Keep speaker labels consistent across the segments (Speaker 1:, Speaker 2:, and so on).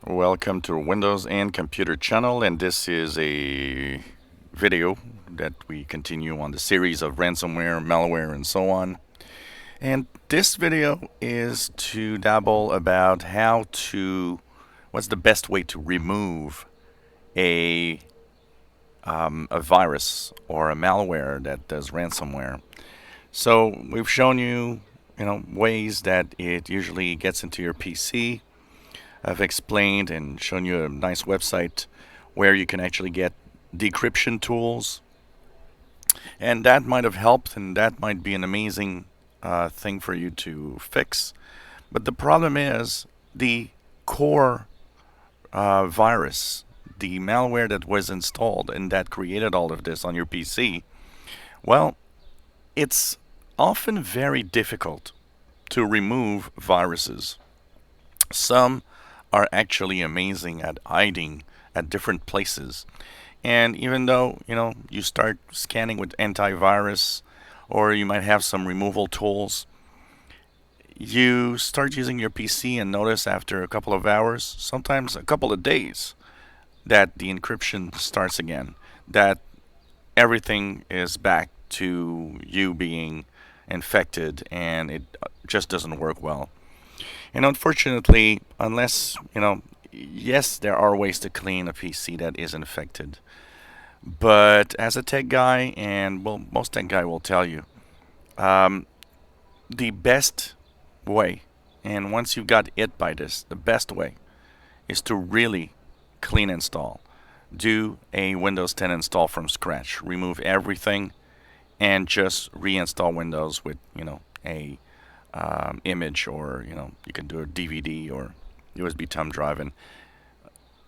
Speaker 1: Welcome to Windows and Computer channel, and this is a video that we continue on the series of ransomware, malware, and so on. And this video is to dabble about what's the best way to remove a a virus or a malware that does ransomware. So we've shown you, ways that it usually gets into your PC. I've explained and shown you a nice website where you can actually get decryption tools, and that might have helped, and that might be an amazing thing for you to fix. But the problem is the core virus, the malware that was installed and that created all of this on your PC. Well, it's often very difficult to remove viruses. Some are actually amazing at hiding at different places. And even though, you start scanning with antivirus or you might have some removal tools, you start using your PC and notice after a couple of hours, sometimes a couple of days, that the encryption starts again, that everything is back to you being infected and it just doesn't work well. And unfortunately, unless, yes, there are ways to clean a PC that is infected. But as a tech guy, and well, most tech guy will tell you, um, the best way, and once you've got hit by this, the best way is to really clean install. Do a Windows 10 install from scratch. Remove everything and just reinstall Windows with, a image, or you can do a DVD or USB thumb drive and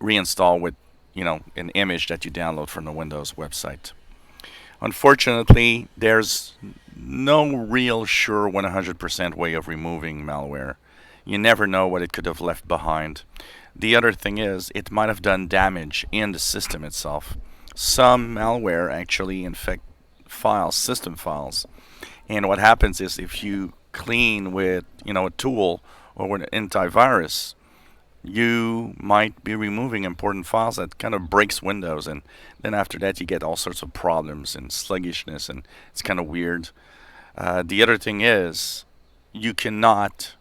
Speaker 1: reinstall with an image that you download from the Windows website. Unfortunately, there's no real sure 100% way of removing malware. You never know what it could have left behind. The other thing is, it might have done damage in the system itself. Some malware actually infect files, system files. And what happens is, if you clean with, a tool or with an antivirus, you might be removing important files that kind of breaks Windows, and then after that you get all sorts of problems and sluggishness, and it's kind of weird. The other thing is, you cannot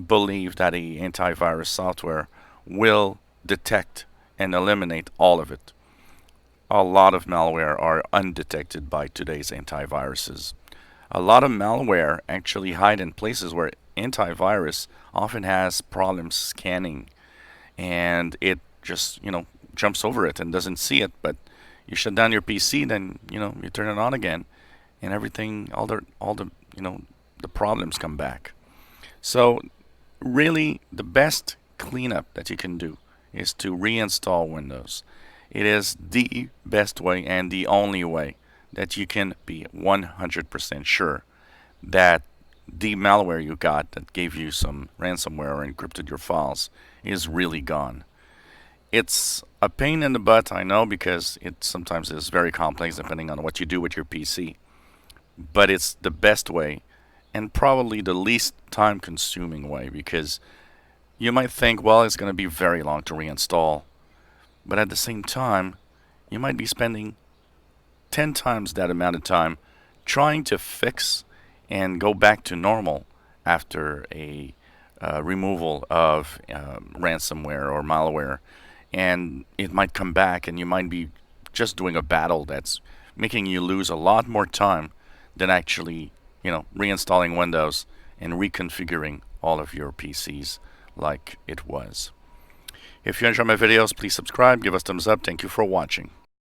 Speaker 1: believe that a antivirus software will detect and eliminate all of it. A lot of malware are undetected by today's antiviruses. A lot of malware actually hide in places where antivirus often has problems scanning, and it just jumps over it and doesn't see it. But you shut down your PC, then you turn it on again, and everything, all the the problems come back. So really, the best cleanup that you can do is to reinstall Windows. It is the best way and the only way that you can be 100% sure that the malware you got that gave you some ransomware or encrypted your files is really gone. It's a pain in the butt, I know, because it sometimes is very complex depending on what you do with your PC. But it's the best way, and probably the least time consuming way, because you might think, well, it's going to be very long to reinstall. But at the same time, you might be spending 10 times that amount of time trying to fix and go back to normal after a removal of ransomware or malware. And it might come back, and you might be just doing a battle that's making you lose a lot more time than actually, reinstalling Windows and reconfiguring all of your PCs like it was. If you enjoy my videos, please subscribe, give us thumbs up. Thank you for watching.